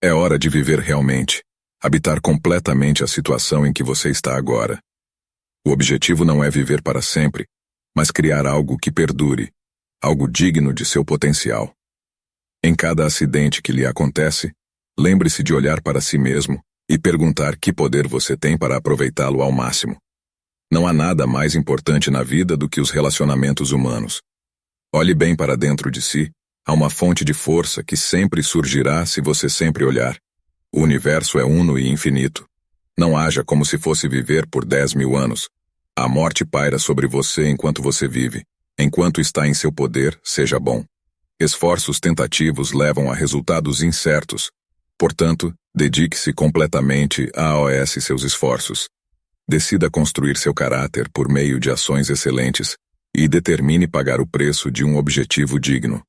É hora de viver realmente, habitar completamente a situação em que você está agora. O objetivo não é viver para sempre, mas criar algo que perdure, algo digno de seu potencial. Em cada acidente que lhe acontece, lembre-se de olhar para si mesmo e perguntar que poder você tem para aproveitá-lo ao máximo. Não há nada mais importante na vida do que os relacionamentos humanos. Olhe bem para dentro de si, há uma fonte de força que sempre surgirá se você sempre olhar. O universo é uno e infinito. Não haja como se fosse viver por 10.000 anos. A morte paira sobre você enquanto você vive. Enquanto está em seu poder, seja bom. Esforços tentativos levam a resultados incertos. Portanto, dedique-se completamente a AOS seus esforços. Decida construir seu caráter por meio de ações excelentes e determine pagar o preço de um objetivo digno.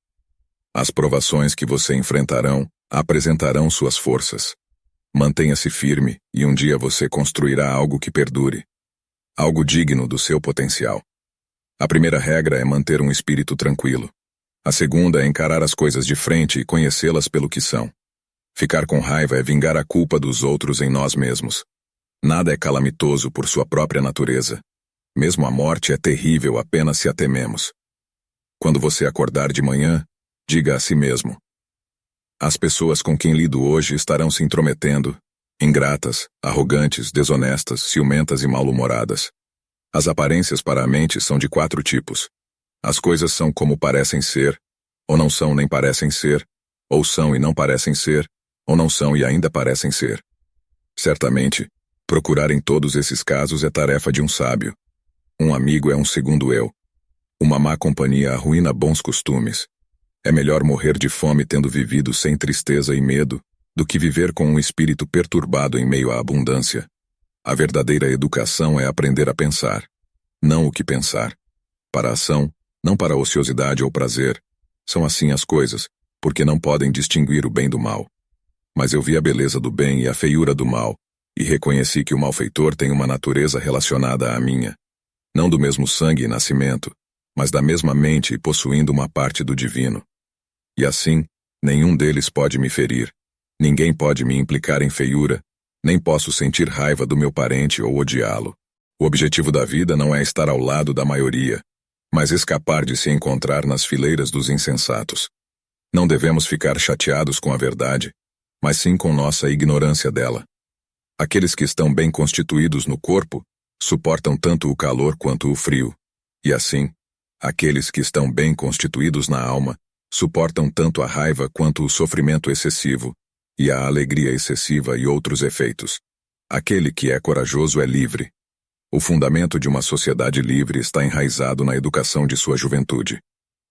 As provações que você enfrentarão apresentarão suas forças. Mantenha-se firme e um dia você construirá algo que perdure. Algo digno do seu potencial. A primeira regra é manter um espírito tranquilo. A segunda é encarar as coisas de frente e conhecê-las pelo que são. Ficar com raiva é vingar a culpa dos outros em nós mesmos. Nada é calamitoso por sua própria natureza. Mesmo a morte é terrível apenas se a tememos. Quando você acordar de manhã, diga a si mesmo: as pessoas com quem lido hoje estarão se intrometendo, ingratas, arrogantes, desonestas, ciumentas e mal-humoradas. As aparências para a mente são de 4 tipos. As coisas são como parecem ser, ou não são nem parecem ser, ou são e não parecem ser, ou não são e ainda parecem ser. Certamente, procurar em todos esses casos é tarefa de um sábio. Um amigo é um segundo eu. Uma má companhia arruína bons costumes. É melhor morrer de fome tendo vivido sem tristeza e medo, do que viver com um espírito perturbado em meio à abundância. A verdadeira educação é aprender a pensar, não o que pensar. Para a ação, não para a ociosidade ou prazer. São assim as coisas, porque não podem distinguir o bem do mal. Mas eu vi a beleza do bem e a feiura do mal, e reconheci que o malfeitor tem uma natureza relacionada à minha. Não do mesmo sangue e nascimento, mas da mesma mente e possuindo uma parte do divino. E assim, nenhum deles pode me ferir. Ninguém pode me implicar em feiura, nem posso sentir raiva do meu parente ou odiá-lo. O objetivo da vida não é estar ao lado da maioria, mas escapar de se encontrar nas fileiras dos insensatos. Não devemos ficar chateados com a verdade, mas sim com nossa ignorância dela. Aqueles que estão bem constituídos no corpo suportam tanto o calor quanto o frio, e assim, aqueles que estão bem constituídos na alma suportam tanto a raiva quanto o sofrimento excessivo, e a alegria excessiva e outros efeitos. Aquele que é corajoso é livre. O fundamento de uma sociedade livre está enraizado na educação de sua juventude.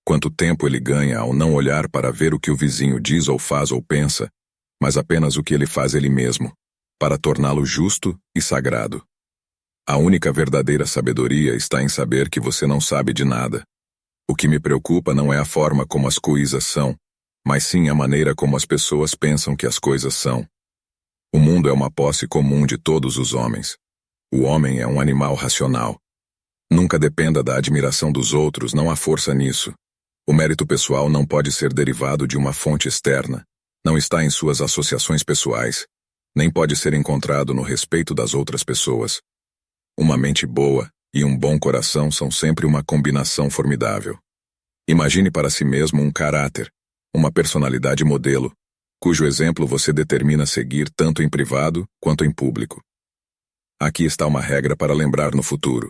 Quanto tempo ele ganha ao não olhar para ver o que o vizinho diz ou faz ou pensa, mas apenas o que ele faz ele mesmo, para torná-lo justo e sagrado. A única verdadeira sabedoria está em saber que você não sabe de nada. O que me preocupa não é a forma como as coisas são, mas sim a maneira como as pessoas pensam que as coisas são. O mundo é uma posse comum de todos os homens. O homem é um animal racional. Nunca dependa da admiração dos outros, não há força nisso. O mérito pessoal não pode ser derivado de uma fonte externa, não está em suas associações pessoais, nem pode ser encontrado no respeito das outras pessoas. Uma mente boa e um bom coração são sempre uma combinação formidável. Imagine para si mesmo um caráter, uma personalidade modelo, cujo exemplo você determina seguir tanto em privado quanto em público. Aqui está uma regra para lembrar no futuro.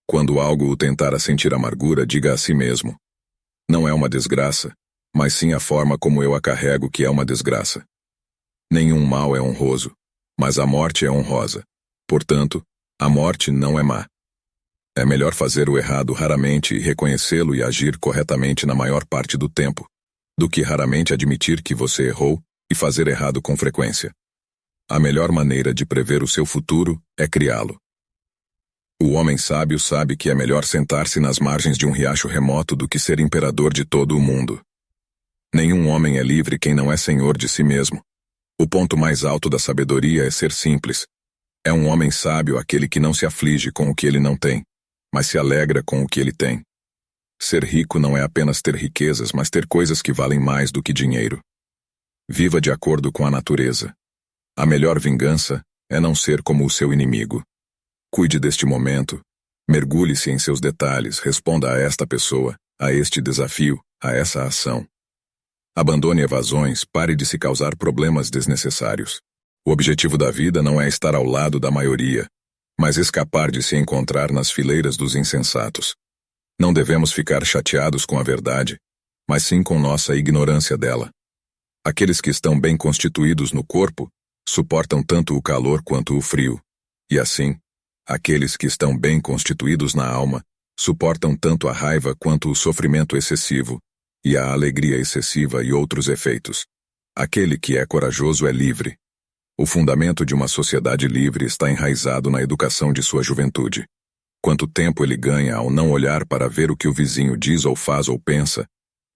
Quando algo o tentar a sentir amargura, diga a si mesmo: não é uma desgraça, mas sim a forma como eu a carrego que é uma desgraça. Nenhum mal é honroso, mas a morte é honrosa. Portanto, a morte não é má. É melhor fazer o errado raramente e reconhecê-lo e agir corretamente na maior parte do tempo, do que raramente admitir que você errou e fazer errado com frequência. A melhor maneira de prever o seu futuro é criá-lo. O homem sábio sabe que é melhor sentar-se nas margens de um riacho remoto do que ser imperador de todo o mundo. Nenhum homem é livre quem não é senhor de si mesmo. O ponto mais alto da sabedoria é ser simples. É um homem sábio aquele que não se aflige com o que ele não tem, mas se alegra com o que ele tem. Ser rico não é apenas ter riquezas, mas ter coisas que valem mais do que dinheiro. Viva de acordo com a natureza. A melhor vingança é não ser como o seu inimigo. Cuide deste momento. Mergulhe-se em seus detalhes, responda a esta pessoa, a este desafio, a essa ação. Abandone evasões, pare de se causar problemas desnecessários. O objetivo da vida não é estar ao lado da maioria, mas escapar de se encontrar nas fileiras dos insensatos. Não devemos ficar chateados com a verdade, mas sim com nossa ignorância dela. Aqueles que estão bem constituídos no corpo suportam tanto o calor quanto o frio, e assim, aqueles que estão bem constituídos na alma suportam tanto a raiva quanto o sofrimento excessivo, e a alegria excessiva e outros efeitos. Aquele que é corajoso é livre. O fundamento de uma sociedade livre está enraizado na educação de sua juventude. Quanto tempo ele ganha ao não olhar para ver o que o vizinho diz ou faz ou pensa,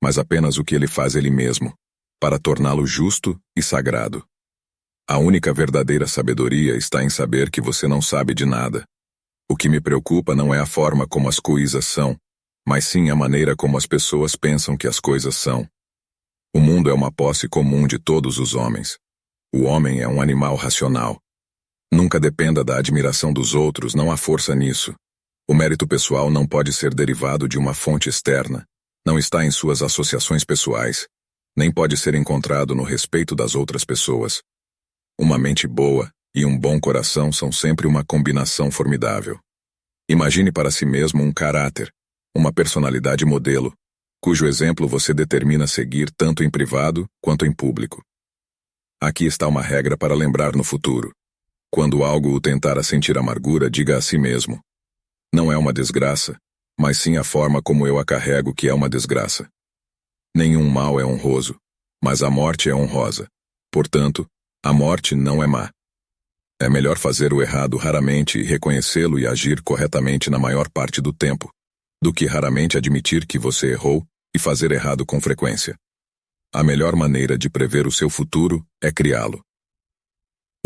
mas apenas o que ele faz ele mesmo, para torná-lo justo e sagrado. A única verdadeira sabedoria está em saber que você não sabe de nada. O que me preocupa não é a forma como as coisas são, mas sim a maneira como as pessoas pensam que as coisas são. O mundo é uma posse comum de todos os homens. O homem é um animal racional. Nunca dependa da admiração dos outros, não há força nisso. O mérito pessoal não pode ser derivado de uma fonte externa, não está em suas associações pessoais, nem pode ser encontrado no respeito das outras pessoas. Uma mente boa e um bom coração são sempre uma combinação formidável. Imagine para si mesmo um caráter, uma personalidade modelo, cujo exemplo você determina seguir tanto em privado quanto em público. Aqui está uma regra para lembrar no futuro. Quando algo o tentar a sentir amargura, diga a si mesmo: não é uma desgraça, mas sim a forma como eu a carrego que é uma desgraça. Nenhum mal é honroso, mas a morte é honrosa. Portanto, a morte não é má. É melhor fazer o errado raramente e reconhecê-lo e agir corretamente na maior parte do tempo, do que raramente admitir que você errou e fazer errado com frequência. A melhor maneira de prever o seu futuro é criá-lo.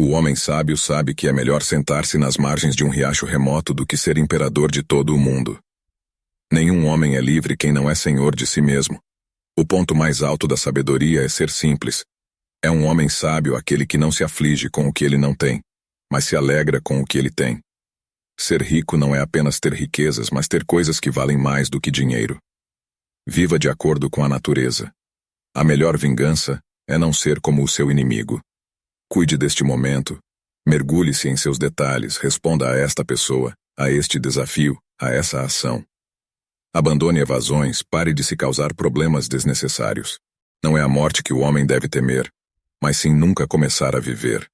O homem sábio sabe que é melhor sentar-se nas margens de um riacho remoto do que ser imperador de todo o mundo. Nenhum homem é livre quem não é senhor de si mesmo. O ponto mais alto da sabedoria é ser simples. É um homem sábio aquele que não se aflige com o que ele não tem, mas se alegra com o que ele tem. Ser rico não é apenas ter riquezas, mas ter coisas que valem mais do que dinheiro. Viva de acordo com a natureza. A melhor vingança é não ser como o seu inimigo. Cuide deste momento, mergulhe-se em seus detalhes, responda a esta pessoa, a este desafio, a essa ação. Abandone evasões, pare de se causar problemas desnecessários. Não é a morte que o homem deve temer, mas sim nunca começar a viver.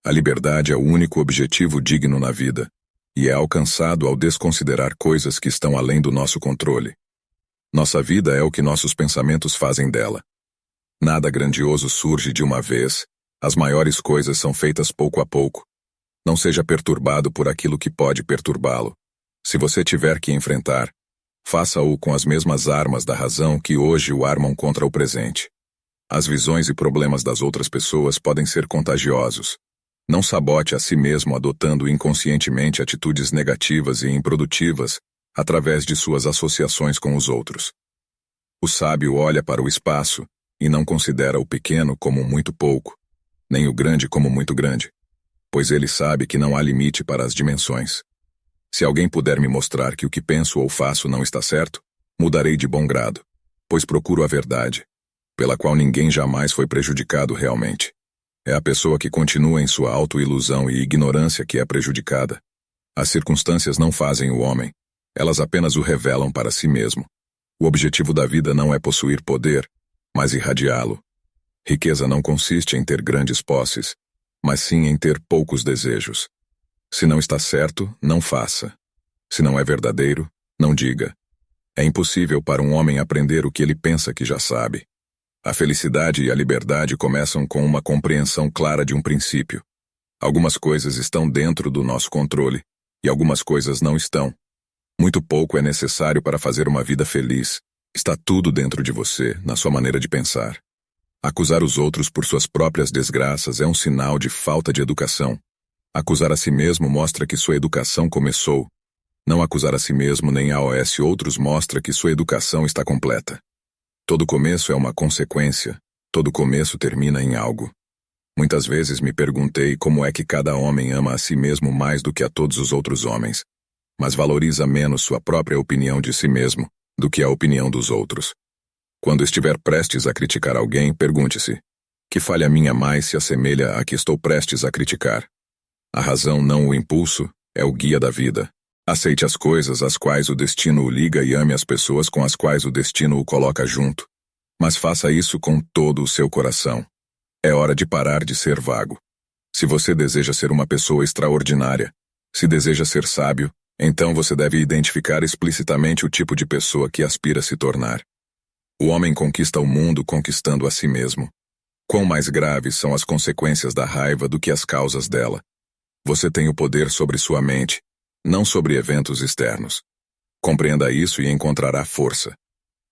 A liberdade é o único objetivo digno na vida, e é alcançado ao desconsiderar coisas que estão além do nosso controle. Nossa vida é o que nossos pensamentos fazem dela. Nada grandioso surge de uma vez, as maiores coisas são feitas pouco a pouco. Não seja perturbado por aquilo que pode perturbá-lo. Se você tiver que enfrentar, faça-o com as mesmas armas da razão que hoje o armam contra o presente. As visões e problemas das outras pessoas podem ser contagiosos. Não sabote a si mesmo adotando inconscientemente atitudes negativas e improdutivas através de suas associações com os outros. O sábio olha para o espaço e não considera o pequeno como muito pouco, nem o grande como muito grande, pois ele sabe que não há limite para as dimensões. Se alguém puder me mostrar que o que penso ou faço não está certo, mudarei de bom grado, pois procuro a verdade, pela qual ninguém jamais foi prejudicado realmente. É a pessoa que continua em sua autoilusão e ignorância que é prejudicada. As circunstâncias não fazem o homem, elas apenas o revelam para si mesmo. O objetivo da vida não é possuir poder, mas irradiá-lo. Riqueza não consiste em ter grandes posses, mas sim em ter poucos desejos. Se não está certo, não faça. Se não é verdadeiro, não diga. É impossível para um homem aprender o que ele pensa que já sabe. A felicidade e a liberdade começam com uma compreensão clara de um princípio. Algumas coisas estão dentro do nosso controle, e algumas coisas não estão. Muito pouco é necessário para fazer uma vida feliz. Está tudo dentro de você, na sua maneira de pensar. Acusar os outros por suas próprias desgraças é um sinal de falta de educação. Acusar a si mesmo mostra que sua educação começou. Não acusar a si mesmo nem AOS outros mostra que sua educação está completa. Todo começo é uma consequência, Todo começo termina em algo. Muitas vezes me perguntei como é que cada homem ama a si mesmo mais do que a todos os outros homens, mas valoriza menos sua própria opinião de si mesmo do que a opinião dos outros. Quando estiver prestes a criticar alguém, pergunte-se: que falha minha mais se assemelha à que estou prestes a criticar? A razão, não o impulso, é o guia da vida. Aceite as coisas às quais o destino o liga e ame as pessoas com as quais o destino o coloca junto. Mas faça isso com todo o seu coração. É hora de parar de ser vago. Se você deseja ser uma pessoa extraordinária, se deseja ser sábio, então você deve identificar explicitamente o tipo de pessoa que aspira a se tornar. O homem conquista o mundo conquistando a si mesmo. Quão mais graves são as consequências da raiva do que as causas dela. Você tem o poder sobre sua mente, não sobre eventos externos. Compreenda isso e encontrará força.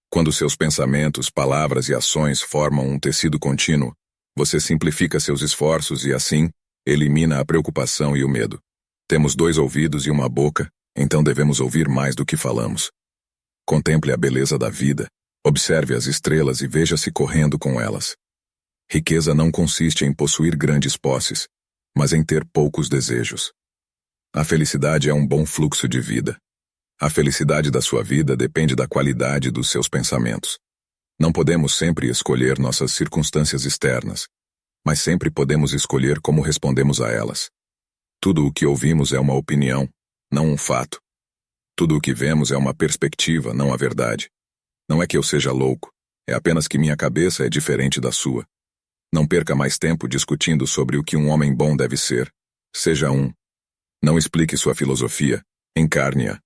Quando seus pensamentos, palavras e ações formam um tecido contínuo, você simplifica seus esforços e, assim, elimina a preocupação e o medo. Temos 2 ouvidos e uma boca, então devemos ouvir mais do que falamos. Contemple a beleza da vida, observe as estrelas e veja-se correndo com elas. Riqueza não consiste em possuir grandes posses, mas em ter poucos desejos. A felicidade é um bom fluxo de vida. A felicidade da sua vida depende da qualidade dos seus pensamentos. Não podemos sempre escolher nossas circunstâncias externas, mas sempre podemos escolher como respondemos a elas. Tudo o que ouvimos é uma opinião, não um fato. Tudo o que vemos é uma perspectiva, não a verdade. Não é que eu seja louco, é apenas que minha cabeça é diferente da sua. Não perca mais tempo discutindo sobre o que um homem bom deve ser. Seja um. Não explique sua filosofia, encarne-a.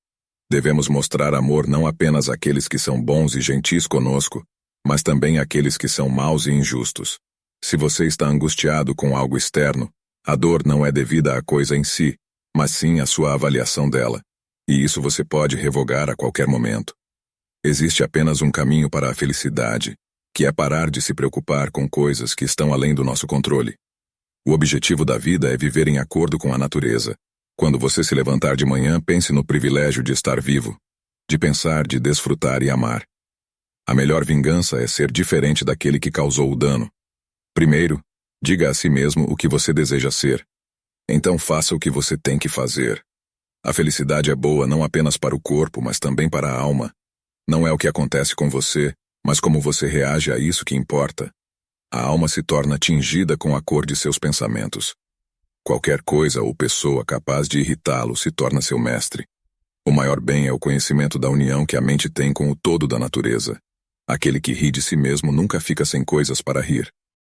Devemos mostrar amor não apenas àqueles que são bons e gentis conosco, mas também àqueles que são maus e injustos. Se você está angustiado com algo externo, a dor não é devida à coisa em si, mas sim à sua avaliação dela, e isso você pode revogar a qualquer momento. Existe apenas um caminho para a felicidade, que é parar de se preocupar com coisas que estão além do nosso controle. O objetivo da vida é viver em acordo com a natureza. Quando você se levantar de manhã, pense no privilégio de estar vivo, de pensar, de desfrutar e amar. A melhor vingança é ser diferente daquele que causou o dano. Primeiro, diga a si mesmo o que você deseja ser. Então faça o que você tem que fazer. A felicidade é boa não apenas para o corpo, mas também para a alma. Não é o que acontece com você, mas como você reage a isso que importa. A alma se torna tingida com a cor de seus pensamentos. Qualquer coisa ou pessoa capaz de irritá-lo se torna seu mestre. O maior bem é o conhecimento da união que a mente tem com o todo da natureza. Aquele que ri de si mesmo nunca fica sem coisas para rir.